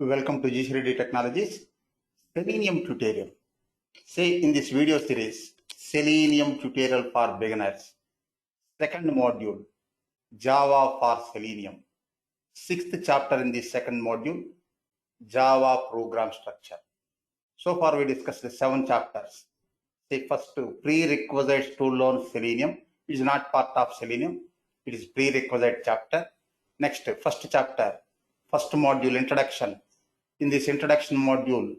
Welcome to GCD Technologies Selenium tutorial. Say in this video series, Selenium tutorial for beginners. Second module, Java for Selenium. Sixth chapter in the second module, Java program structure. So far we discussed the 7 chapters. Say first prerequisites to learn Selenium. It is not part of Selenium. It is prerequisite chapter. Next, first chapter, first module, introduction. In this introduction module,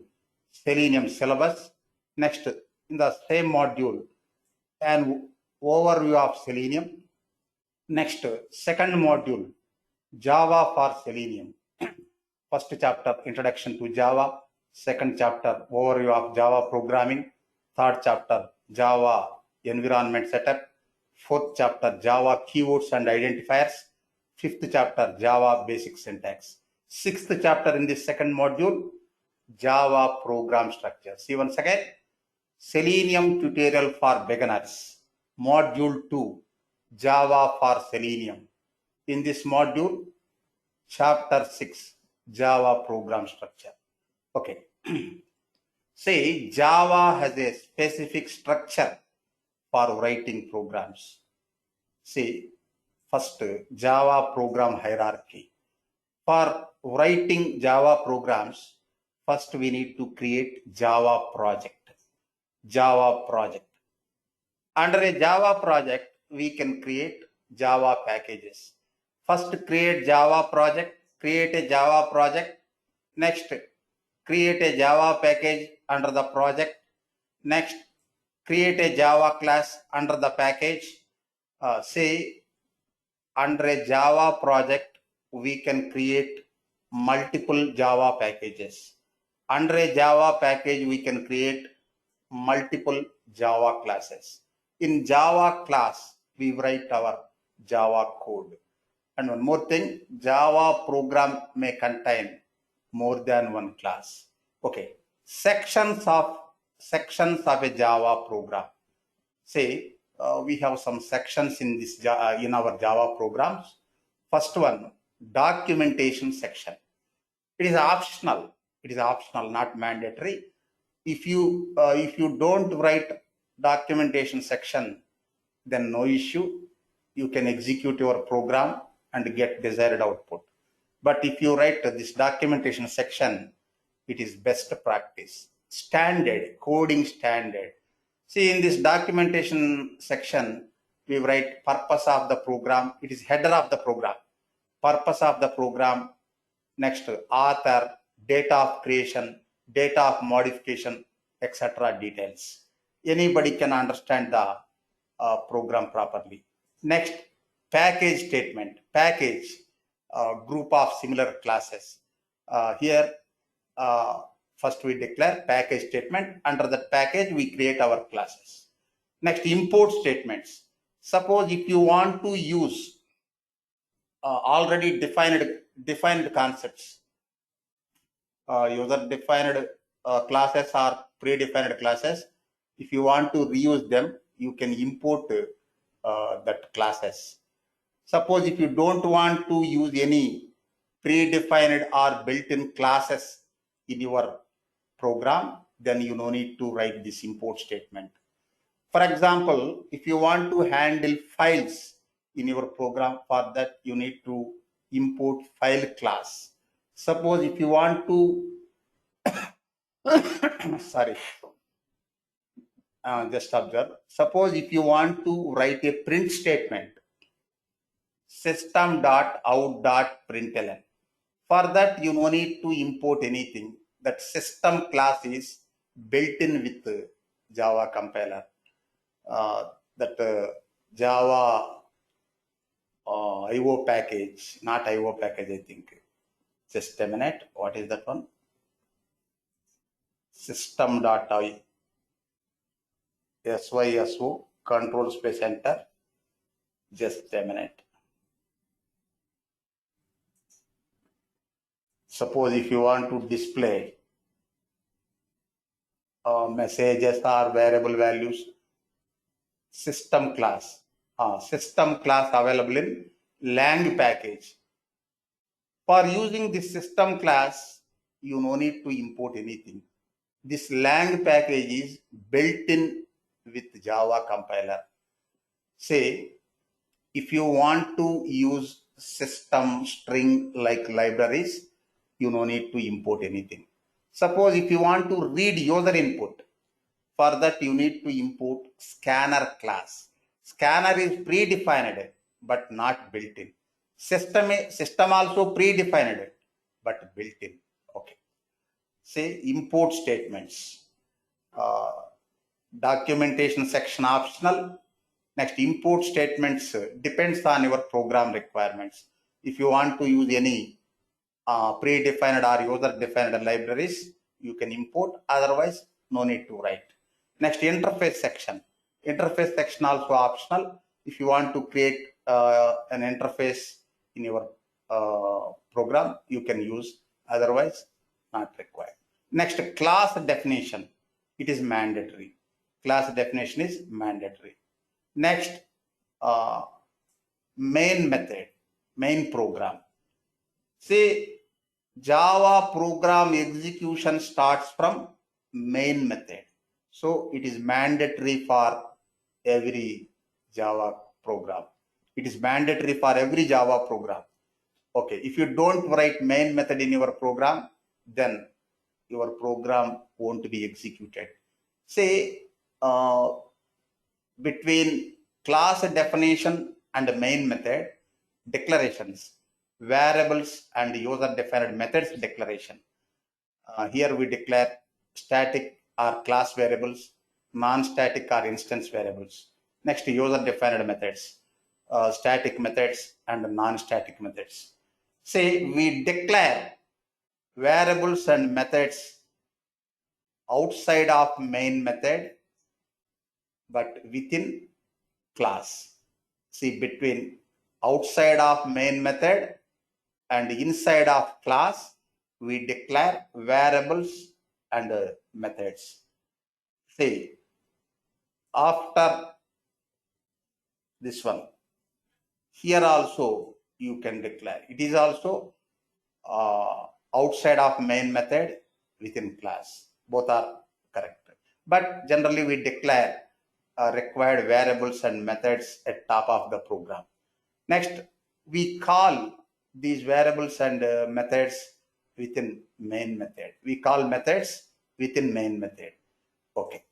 Selenium syllabus. Next, in the same module, an overview of Selenium. Next, second module, Java for Selenium. First chapter, introduction to Java. Second chapter, overview of Java programming. Third chapter, Java environment setup. Fourth chapter, Java keywords and identifiers. Fifth chapter, Java basic syntax. Sixth chapter in this second module, Java program structure. See once again, Selenium tutorial for beginners. Module 2, Java for Selenium. In this module, chapter 6, Java program structure. Okay. Say Java has a specific structure for writing programs. See, first Java program hierarchy. For writing Java programs, first we need to create Java project. Java project. Under a Java project, we can create Java packages. First create Java project, create a Java project. Next, create a Java package under the project. Next, create a Java class under the package. Say, under a Java project, we can create multiple Java packages. Under a Java package, we can create multiple Java classes. In Java class, we write our Java code. And one more thing, Java program may contain more than one class. Okay, sections of a Java program. Say we have some sections in this in our Java programs. First one, documentation section. It is optional. It is optional, not mandatory. If you don't write documentation section, then no issue. You can execute your program and get desired output. But if you write this documentation section, it is best practice. Standard, coding standard. See, in this documentation section, we write purpose of the program. It is header of the program. Purpose of the program. Next, author, date of creation, date of modification, etc. details. Anybody can understand the program properly. Next, package statement. Package, group of similar classes. Here, first we declare package statement. Under that package, we create our classes. Next, import statements. Suppose if you want to use already defined concepts, user defined classes or predefined classes, if you want to reuse them, you can import that classes. Suppose if you don't want to use any predefined or built-in classes in your program, then you no need to write this import statement. For example, if you want to handle files in your program, for that you need to import file class. Suppose if you want to sorry, just observe. Suppose if you want to write a print statement, system.out.println. For that, you no need to import anything. That system class is built in with Java compiler. Java IO package, not IO package, I think. Just a minute. What is that one? System.i. SYSO, control space enter. Just a minute. Suppose if you want to display messages or variable values, system class available in lang package. For using this system class, you no need to import anything. This lang package is built in with Java compiler. Say, if you want to use system string like libraries, you no need to import anything. Suppose if you want to read user input, for that you need to import scanner class. Scanner is predefined but not built in. System also predefined but built in. Okay. Say import statements. Documentation section optional. Next, import statements depends on your program requirements. If you want to use any predefined or user-defined libraries, you can import. Otherwise, no need to write. Next, interface section. Interface section also optional. If you want to create an interface in your program, you can use. Otherwise, not required. Next, class definition. It is mandatory. Class definition is mandatory. Next, main method, main program. Say Java program execution starts from main method. So it is mandatory for every Java program. It is mandatory for every Java program. Okay, if you don't write main method in your program, then your program won't be executed. Say between class definition and main method, declarations, variables and user defined methods declaration. Here we declare static or class variables, non-static or instance variables. Next, user defined methods, static methods and non-static methods. Say we declare variables and methods outside of main method but within class. See, between outside of main method and inside of class, we declare variables and methods. See, after this one, here also you can declare. It is also outside of main method within class. Both are correct. But generally we declare required variables and methods at top of the program. Next, we call these variables and methods within main method. We call methods within main method. Okay.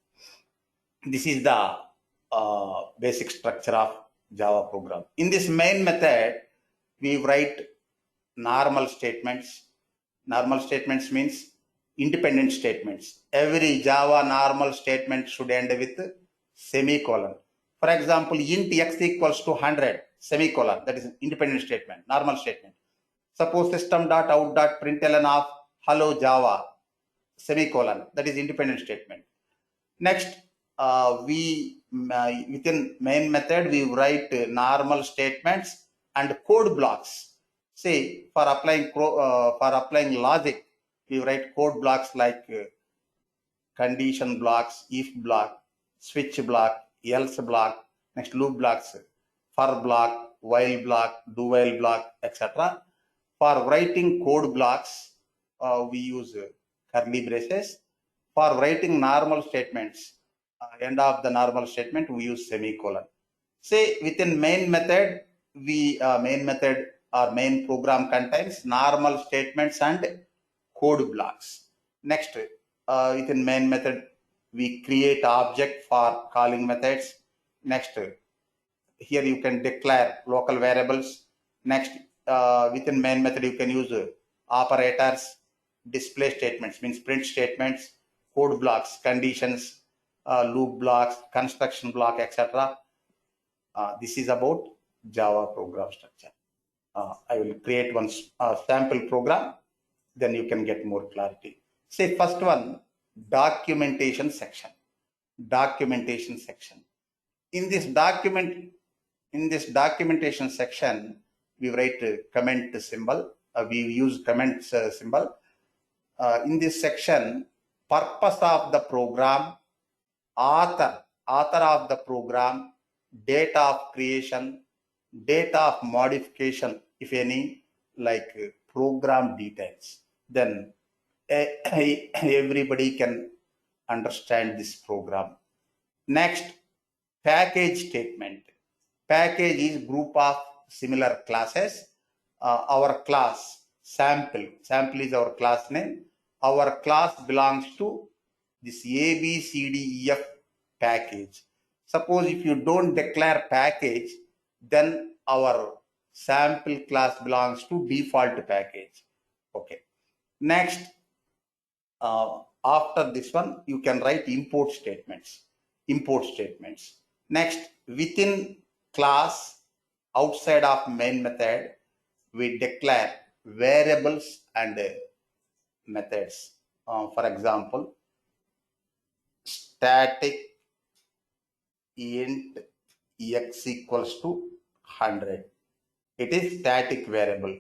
This is the basic structure of Java program. In this main method, we write normal statements. Normal statements means independent statements. Every Java normal statement should end with semicolon. For example, int x equals to 100, semicolon, that is independent statement, normal statement. Suppose system.out.println of hello Java, semicolon, that is independent statement. Next, within main method, we write normal statements and code blocks. Say, for applying logic, we write code blocks like condition blocks, if block, switch block, else block, next loop blocks, for block, while block, do while block, etc. For writing code blocks, we use curly braces. For writing normal statements, end of the normal statement, we use semicolon. Say within main method, main method or main program contains normal statements and code blocks. Next, within main method, we create object for calling methods. Next, here you can declare local variables. Next, within main method, you can use operators, display statements, means print statements, code blocks, conditions, loop blocks, construction block, etc. This is about Java program structure. I will create one sample program, then you can get more clarity. Say first one, documentation section. Documentation section. In this documentation section, we write comment symbol. We use comment symbol. In this section, purpose of the program, author of the program, date of creation, date of modification, if any, like program details. Then everybody can understand this program. Next, package statement. Package is group of similar classes. Our class sample is our class name. Our class belongs to this A, B, C, D, E, F package. Suppose if you don't declare package, then our sample class belongs to default package. Okay. Next, after this one, you can write import statements. Next, within class, outside of main method, we declare variables and methods. For example, static int x equals to 100. It is static variable,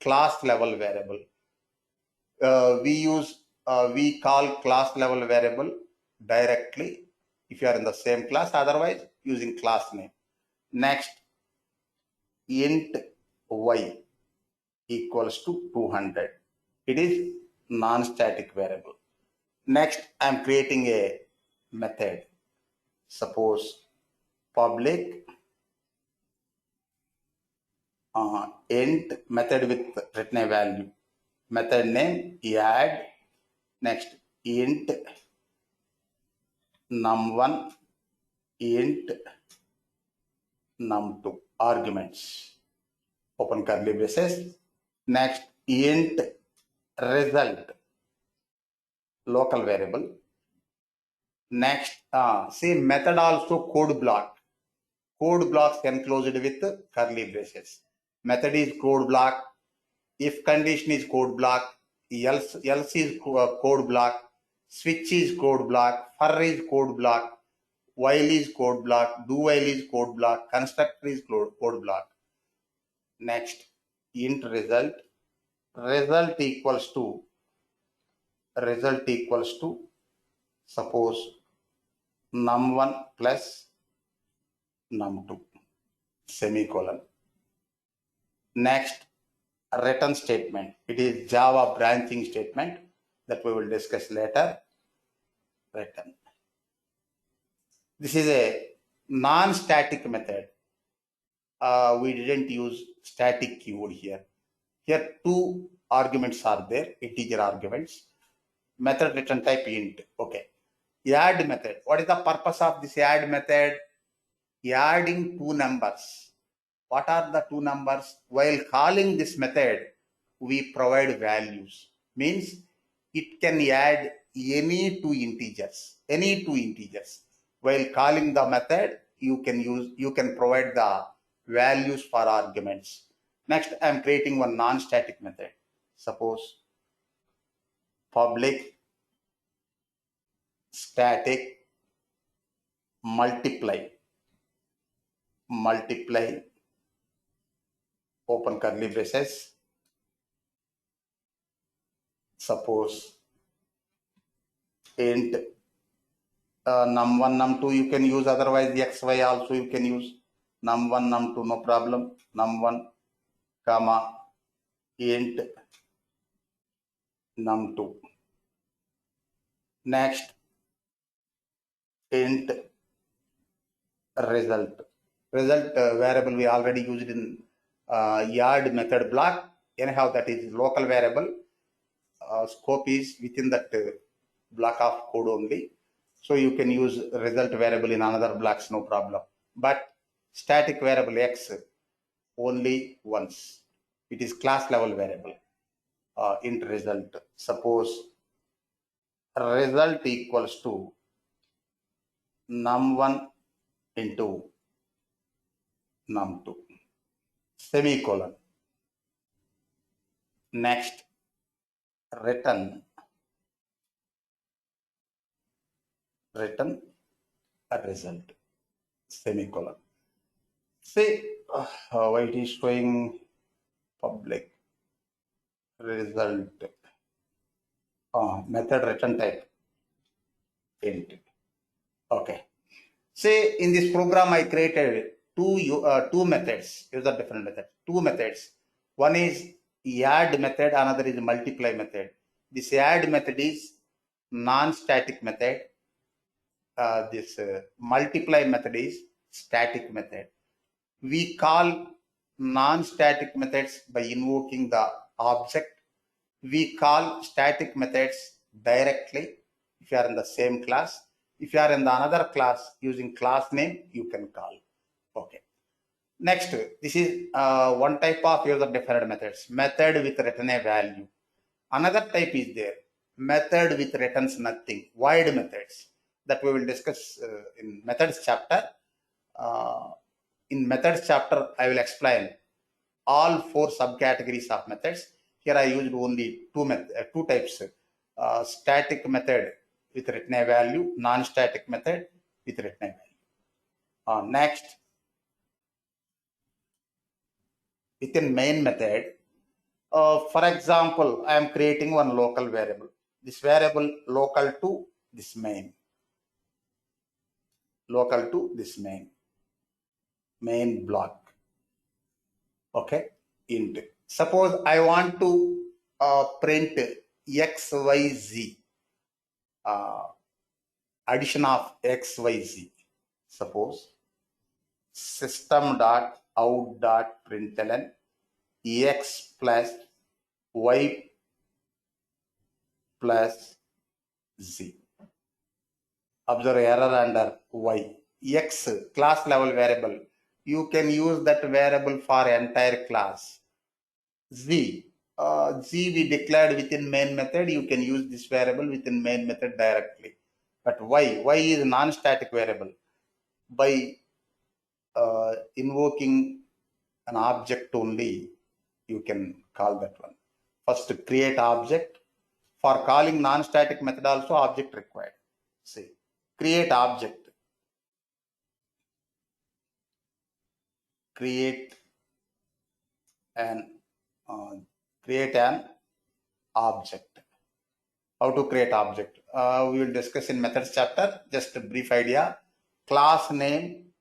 class level variable. We call class level variable directly if you are in the same class, otherwise using class name. Next, int y equals to 200. It is non-static variable. Next, I am creating a method. Suppose public int method with written a value. Method name add. Next, int num1, int num2 arguments. Open curly braces. Next, int result, local variable. Next, see method also code block. Code blocks enclosed with curly braces. Method is code block. If condition is code block. Else is code block. Switch is code block. For is code block. While is code block. Do while is code block. Constructor is code block. Next, int result. Result equals to suppose num1 plus num2 semicolon. Next, return statement. It is Java branching statement that we will discuss later. Return. This is a non-static method. We didn't use static keyword here. Here two arguments are there, integer arguments. Method return type int. Okay. Add method. What is the purpose of this add method? Adding two numbers. What are the two numbers? While calling this method, we provide values. Means it can add any two integers. While calling the method, you can provide the values for arguments. Next, I am creating one non-static method. Suppose public static multiply open curly braces. Suppose int num1 num2 you can use, otherwise xy also you can use. Num1 num2 no problem. Num1 comma int num2. Next, int result variable we already used in yard method block. Anyhow, that is local variable. Scope is within that block of code only. So you can use result variable in another blocks, no problem. But static variable x only once. It is class level variable. Int result. Suppose result equals to num1 into num2 semicolon. Next, return a result semicolon. Say why it is showing public result method return type int. Okay. Say in this program I created two methods. Use a different method. Two methods. One is add method, another is multiply method. This add method is non-static method. This multiply method is static method. We call non-static methods by invoking the object. We call static methods directly if you are in the same class. If you are in the another class using class name, you can call. Okay. Next, this is one type of user-defined methods. Method with return a value. Another type is there. Method with returns nothing. Void methods that we will discuss in methods chapter. In methods chapter, I will explain all 4 subcategories of methods. Here I used only two types. Static method with return a value, non-static method with return a value. Next, within main method, for example, I am creating one local variable. This variable local to this main. Local to this main block. Okay, int. Suppose I want to print x, y, z, addition of x, y, z. Suppose system.out.println x plus y plus z. Observe error under y. X class level variable. You can use that variable for entire class. Z. Z we declared within main method. You can use this variable within main method directly. But y is non-static variable. By invoking an object only, you can call that one. First, create object. For calling non-static method also object required. See, create object. Create an object. How to create object? We will discuss in methods chapter. Just a brief idea. Class name,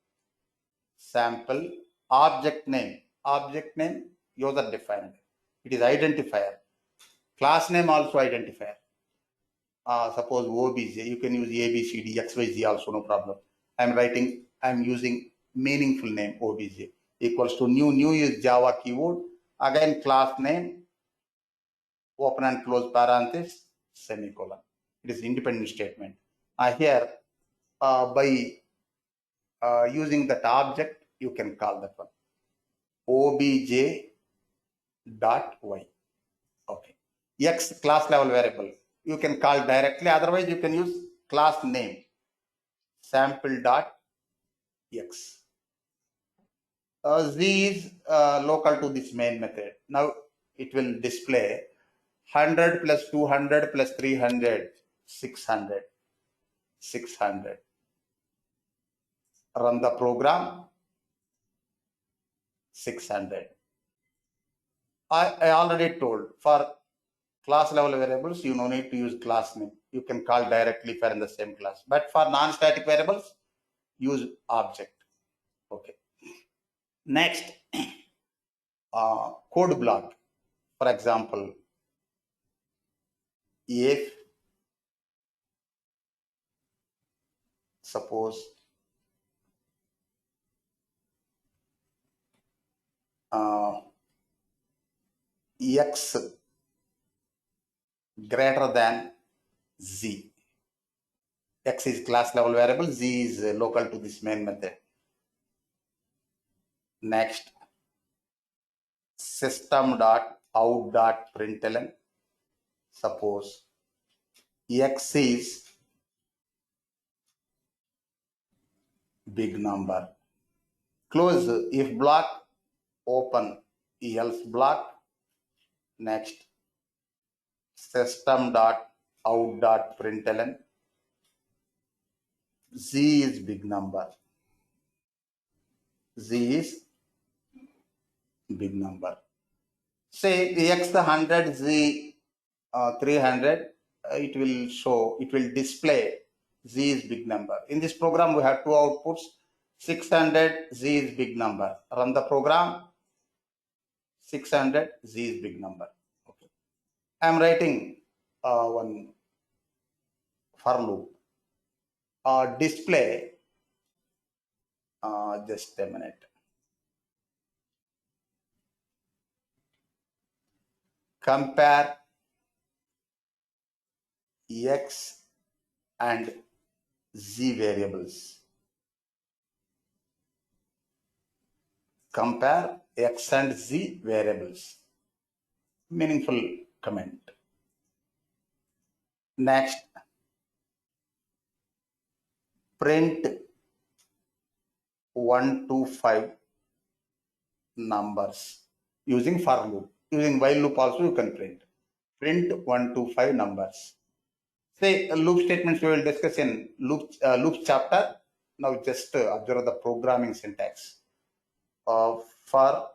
sample, object name user defined. It is identifier. Class name also identifier. Suppose OBJ, you can use ABCD, XYZ also, no problem. I'm using meaningful name OBJ equals to new is Java keyword. Again, class name, open and close parenthesis, semicolon. It is independent statement. Here, by using that object, you can call that one obj dot y. Okay. X class level variable. You can call directly. Otherwise, you can use class name sample dot x. Z is local to this main method. Now it will display 100 plus 200 plus 300, 600. Run the program, 600. I already told for class level variables, you no need to use class name. You can call directly if you are in the same class. But for non-static variables, use object. Okay. Next, code block. For example, if suppose x greater than z. X is class level variable, z is local to this main method. Next, system.out.println. Suppose x is big number. Close if block, open else block. Next, system.out.println. Z is big number. Z is big number. Say x 100, z 300. It will display z is big number. In this program, we have two outputs. 600, z is big number. Run the program. 600, z is big number. Okay. I am writing one for loop. Display, just a minute. Compare x and z variables. Compare x and z variables. Meaningful comment. Next, print 1 to 5 numbers using for loop. Using while loop also you can print. Print 1 to 5 numbers. Say loop statements we will discuss in loops chapter. Now just observe the programming syntax. For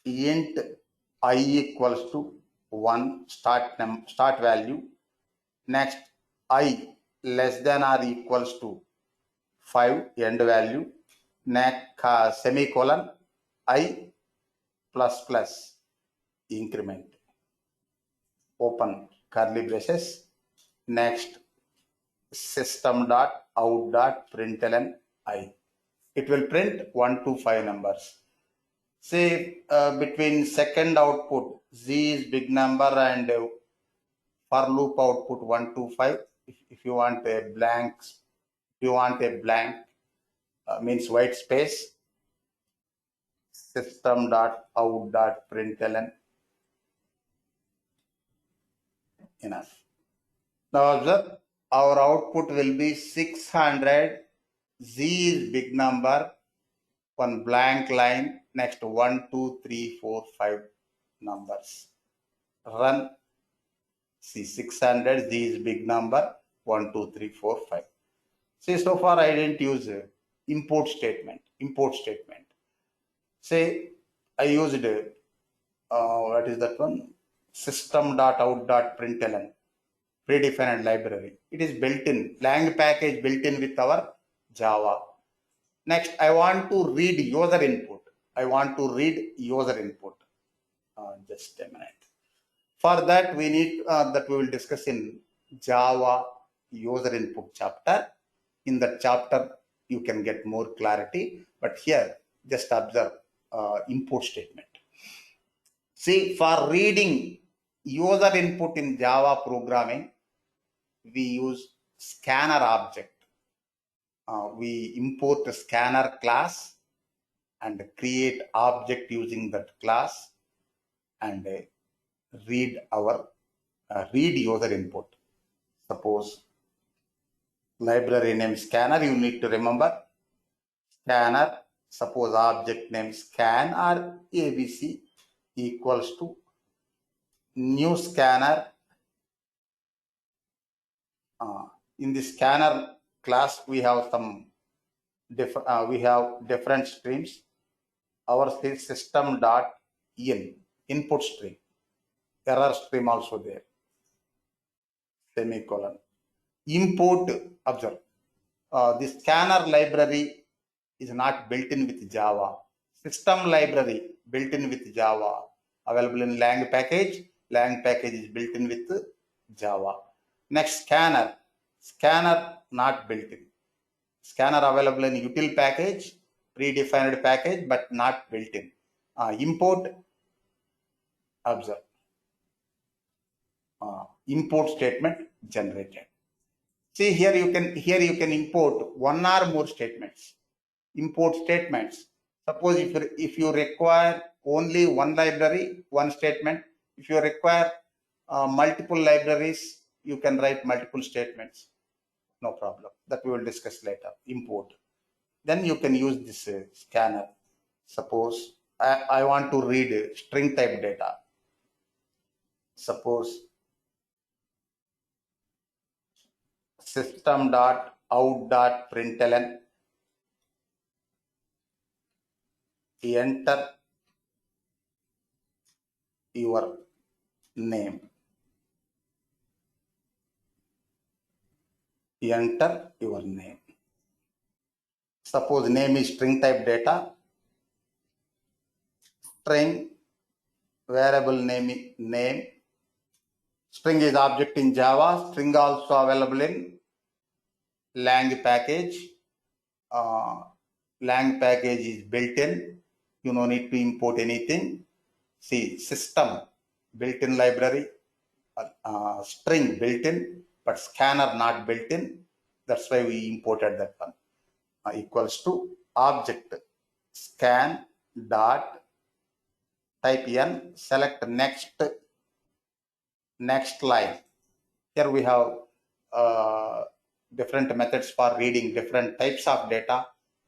int I equals to 1 start value. Next, I less than or equals to 5 end value. Next, semicolon I plus plus increment. Open curly braces. Next, system dot out dot println I. It will print 1 to 5 numbers. Say between second output z is big number and for loop output 1 to 5. If you want a blank, means white space. System dot out dot println enough. Now observe, our output will be 600. Z is big number. One blank line. Next 1, 2, 3, 4, 5 numbers. Run. See 600. Z is big number. 1, 2, 3, 4, 5. See, so far I didn't use import statement. Say I used what is that one? System dot out dot println predefined library. It is built in lang package built in with our Java. Next, I want to read user input. Just a minute. For that, we need that we will discuss in Java user input chapter. In that chapter, you can get more clarity. But here, just observe import statement. See, for reading user input in Java programming, we use scanner object. We import the scanner class and create object using that class and read user input. Suppose library name scanner, you need to remember scanner. Suppose object name scan or ABC equals to new scanner. In the scanner class, we have some different streams. Our system dot input stream, error stream also there. Semicolon. Import, observe. The scanner library is not built in with Java. System library built in with Java, available in lang package. Lang package is built in with Java. Next, scanner not built in. Scanner available in util package, predefined package, but not built in. Import, observe. Import statement generated. See here you can import one or more statements. Import statements. Suppose if you require only one library, one statement. If you require multiple libraries, you can write multiple statements. No problem. That we will discuss later. Import. Then you can use this scanner. Suppose I want to read string type data. Suppose system dot out dot println enter your name. Enter your name. Suppose name is string type data. String variable name. String is object in Java. String also available in lang package. Lang package is built in. You no need to import anything. See, system built-in library, string built-in, but scanner not built-in. That's why we imported that one. Equals to object scan dot type n, select next line. Here we have different methods for reading different types of data.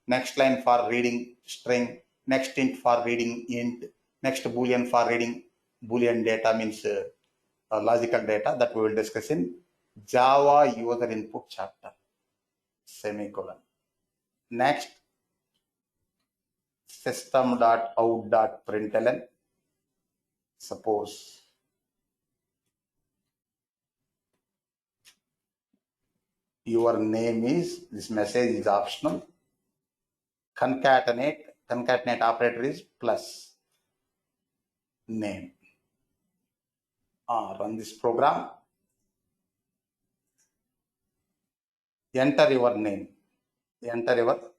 Next line for reading string, next int for reading int, next boolean for reading boolean data, means logical data, that we will discuss in Java user input chapter. Semicolon. Next, system.out.println. Suppose your name is, this message is optional. Concatenate operator is plus name. Run this program. Enter your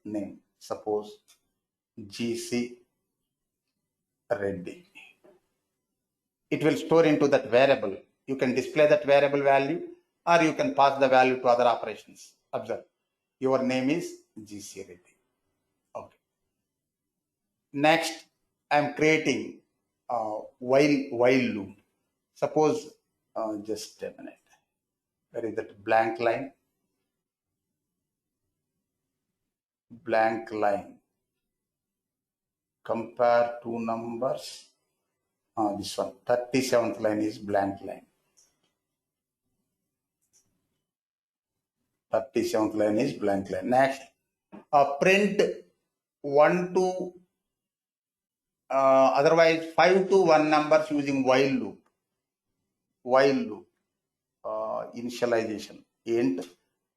name. Suppose GC Reddy. It will store into that variable. You can display that variable value, or you can pass the value to other operations. Observe, your name is GC Reddy. Okay. Next, I am creating while loop. Suppose, just a minute. Where is that blank line? Compare two numbers. This one, 37th line is blank line. 37th line is blank line. Next, print 1 to otherwise 5 to 1 numbers using while loop. Initialization int.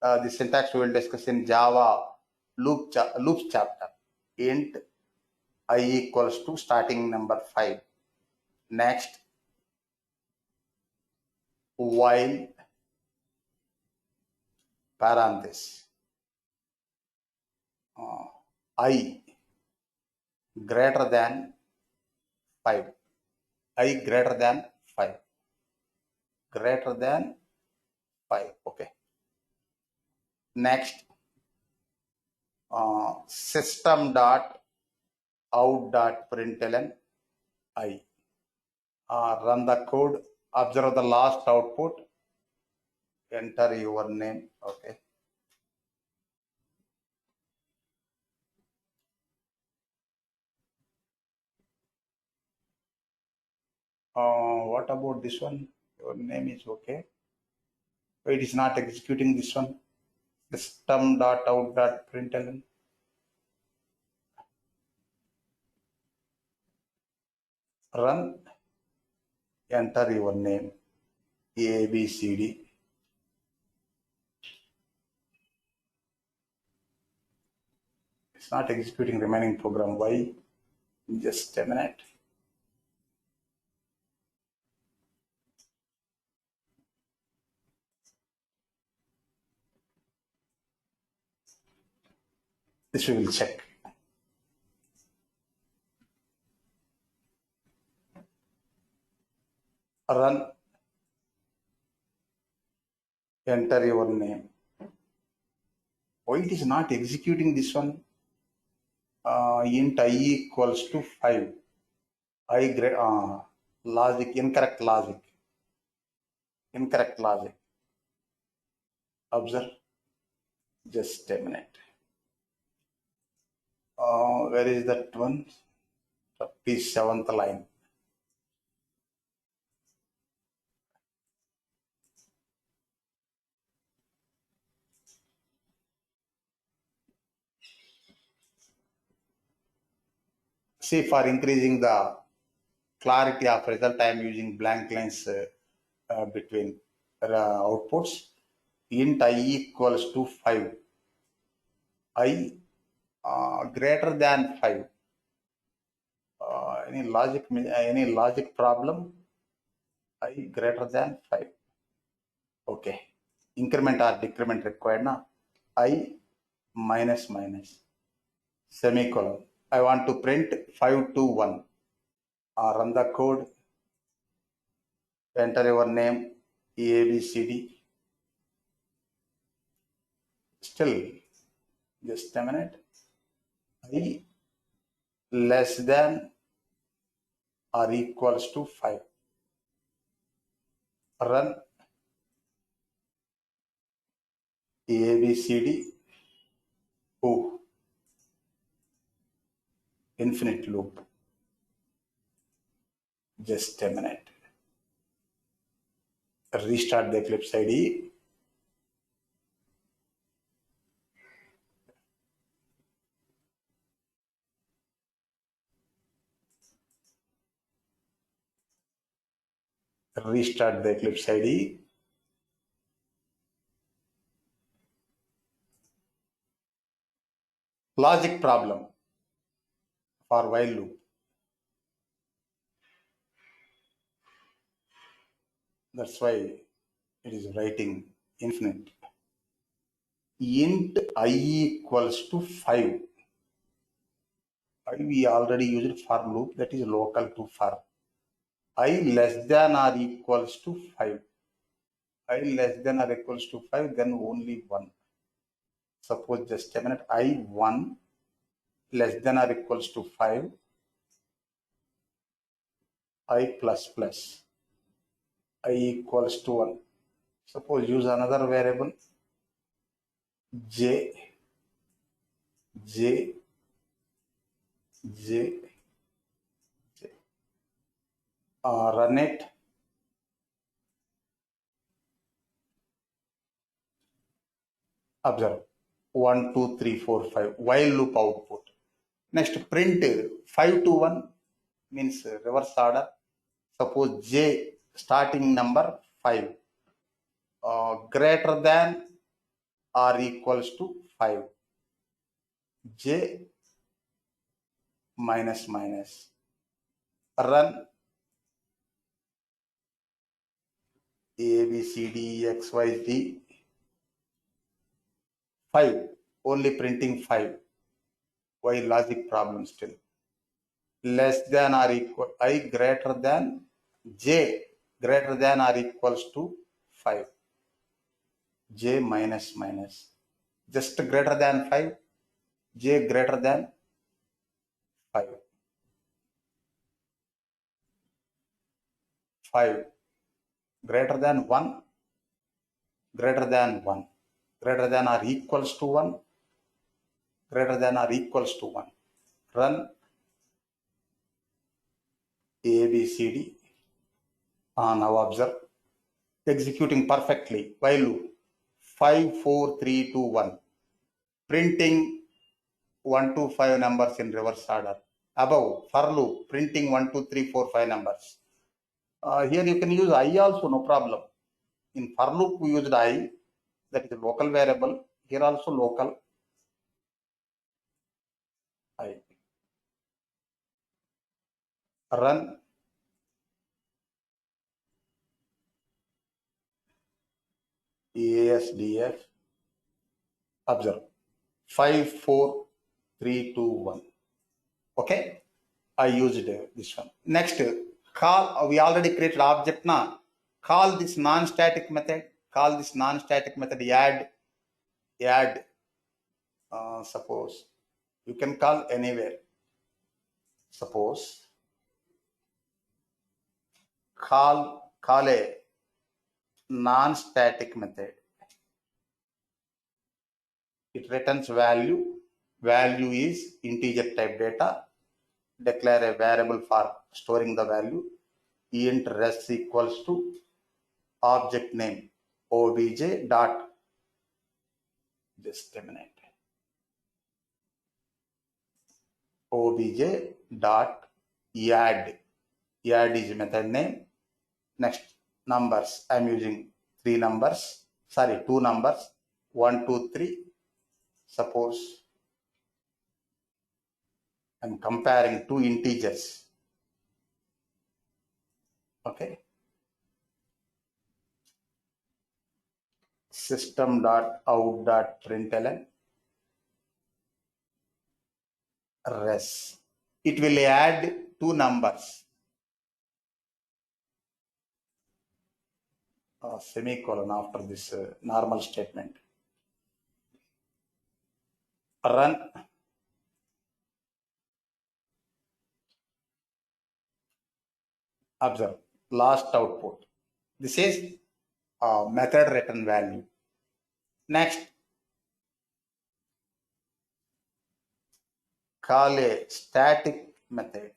The syntax we will discuss in Java loops chapter. Int I equals to starting number 5. Next, while parenthesis I greater than 5. Greater than 5. Okay. Next, system.out.println I. Run the code. Observe the last output. Enter your name. Okay. What about this one? Your name is okay. It is not executing this one. System.out.println. Run. Enter your name. ABCD. It's not executing remaining program. Why? Just a minute. This we will check. Run. Enter your name. Why it is not executing this one? Int I equals to 5. Incorrect logic. Observe. Just a minute. Where is that one? 37th line. See, for increasing the clarity of result, I am using blank lines between outputs. Int I equals to 5. I greater than 5. any logic problem? I greater than 5. Okay. Increment or decrement required na? I minus minus semicolon. I want to print 5 to 1. Run the code. Enter your name, ABCD. Still, just a minute. I less than or equals to 5. Run ABCD. Oh, infinite loop. Just a minute. Restart the Eclipse IDE. Restart the Eclipse IDE. Logic problem for while loop. That's why it is writing infinite. Int I equals to 5. We already used for loop, that is local to for. I less than or equals to 5. I less than or equals to 5, then only 1. Suppose just a minute, I1 less than or equals to 5. I plus plus. I equals to 1. Suppose use another variable j, j, j, j. Run it. Observe 1, 2, 3, 4, 5 while loop output. Next print 5 to 1 means reverse order. Suppose j starting number 5 greater than or equals to 5. J minus minus. Run ABCD XYZ 5. Only printing 5. Why logic problem still? Less than or equal, I greater than j greater than or equals to 5. J minus minus. Just greater than 5. J greater than 5. 5 greater than 1. Greater than 1. Greater than or equals to 1. Greater than or equals to 1. Run ABCD. Now observe. Executing perfectly. While loop. 5, 4, 3, 2, 1. Printing 1 to 5 numbers in reverse order. Above, for loop, printing 1, 2, 3, 4, 5 numbers. Here you can use I also, no problem. In for loop we used I, that is a local variable. Here also local I. Run ASDF. Observe 5, 4, 3, 2, 1. Okay, I used this one. Next, call. We already created object now. Call this non-static method. Call this non-static method add. Suppose you can call anywhere. Suppose call a non-static method. It returns value. Value is integer type data. Declare a variable for storing the value. Int res equals to object name obj dot. Just a minute. Obj dot add. Add is method name. Next, numbers. I'm using 2 numbers. 1, 2, 3. Suppose I'm comparing 2 integers. Okay. System.out.println res. It will add two numbers. Semicolon after this normal statement. Run. Observe. Last output. This is method return value. Next, call a static method.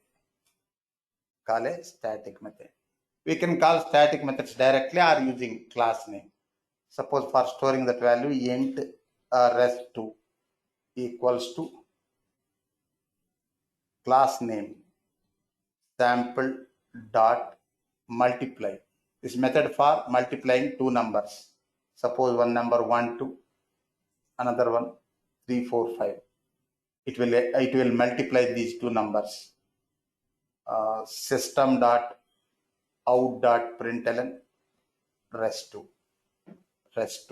Call a static method. We can call static methods directly or using class name. Suppose for storing that value, int res2 equals to class name sample dot multiply. This method for multiplying two numbers. Suppose one number 1 2, another one 3 4 5. It will multiply these two numbers. System dot out dot println res2. Just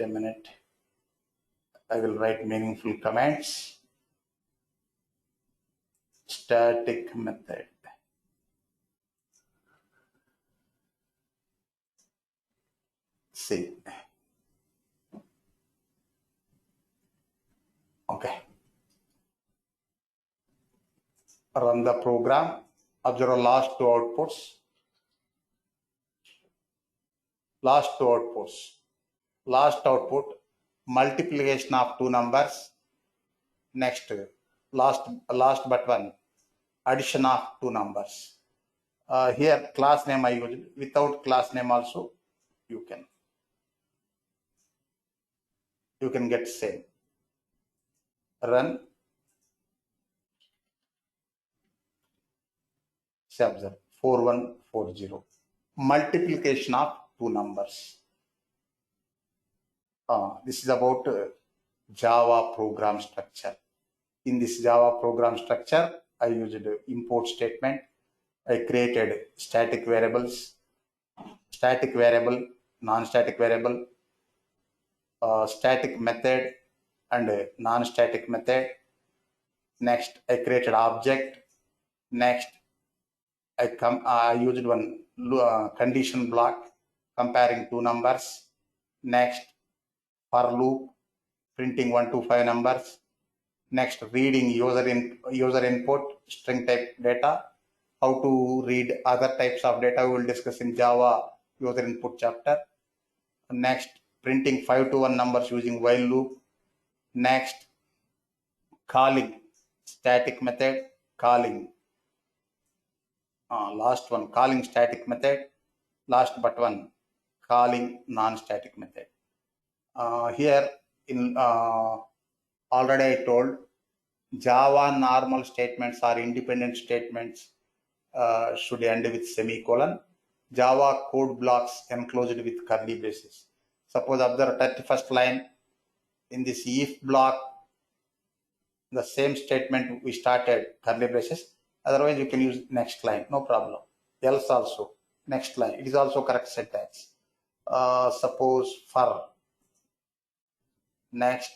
a minute. I will write meaningful comments. Static method. See. Okay. Run the program. Observe last two outputs. Last output, multiplication of two numbers. Next, last but one, addition of two numbers. Here class name I used. Without class name also you can get same. Run. Observe 4140. Multiplication of two numbers. This is about Java program structure. In this Java program structure, I used import statement. I created static variables, static variable, non-static variable, static method, and non-static method. Next, I created object. Next, I used one condition block comparing two numbers. Next, for loop, printing 1 to 5 numbers. Next, reading user input, string type data. How to read other types of data we will discuss in Java user input chapter. Next, printing 5 to 1 numbers using while loop. Next, calling static method, calling. Last one, calling static method. Last but one, calling non-static method. Here in already I told Java normal statements or independent statements should end with semicolon. Java code blocks enclosed with curly braces. Suppose observe 31st line in this if block, the same statement we started curly braces. Otherwise, you can use next line, no problem. Else also next line. It is also correct syntax. Suppose for next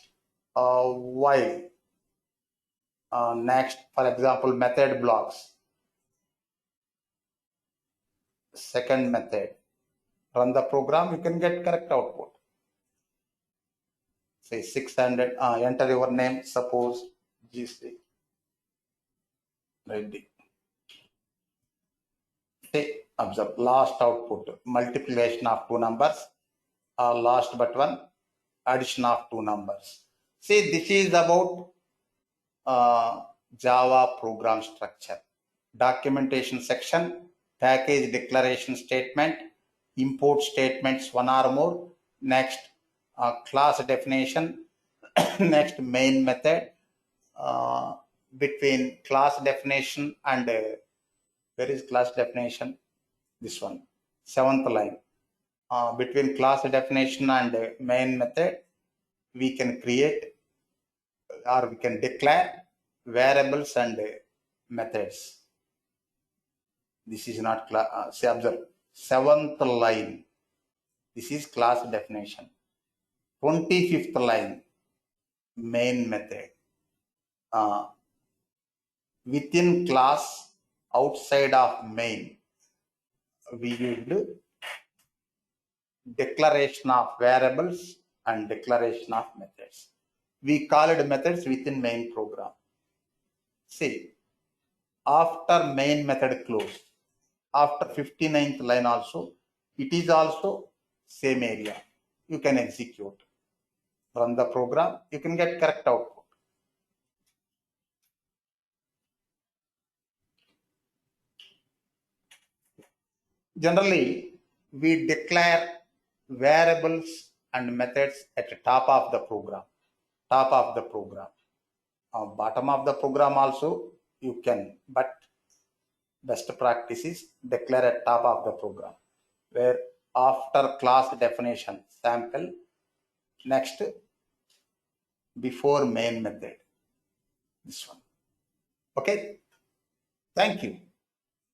while. Next, for example, method blocks. Second method. Run the program, you can get correct output. Say 600. Enter your name. Suppose GC. Ready. Say observe last output multiplication of two numbers. Last but one addition of two numbers. See, this is about Java program structure. Documentation section, package declaration statement, import statements one or more. Next, class definition. Next, main method. Between class definition and where is class definition? This one, 7th line. Between class definition and main method, we can create or we can declare variables and methods. This is not class. Say observe. 7th line. This is class definition. 25th line. Main method. Within class, outside of main, we used declaration of variables and declaration of methods. We called methods within main program. See, after main method close, after 59th line also, it is also same area. You can execute. Run the program, you can get correct output. Generally, we declare variables and methods at the top of the program. Bottom of the program also you can, but best practice is declare at top of the program, where after class definition sample, next before main method, this one. Okay, thank you.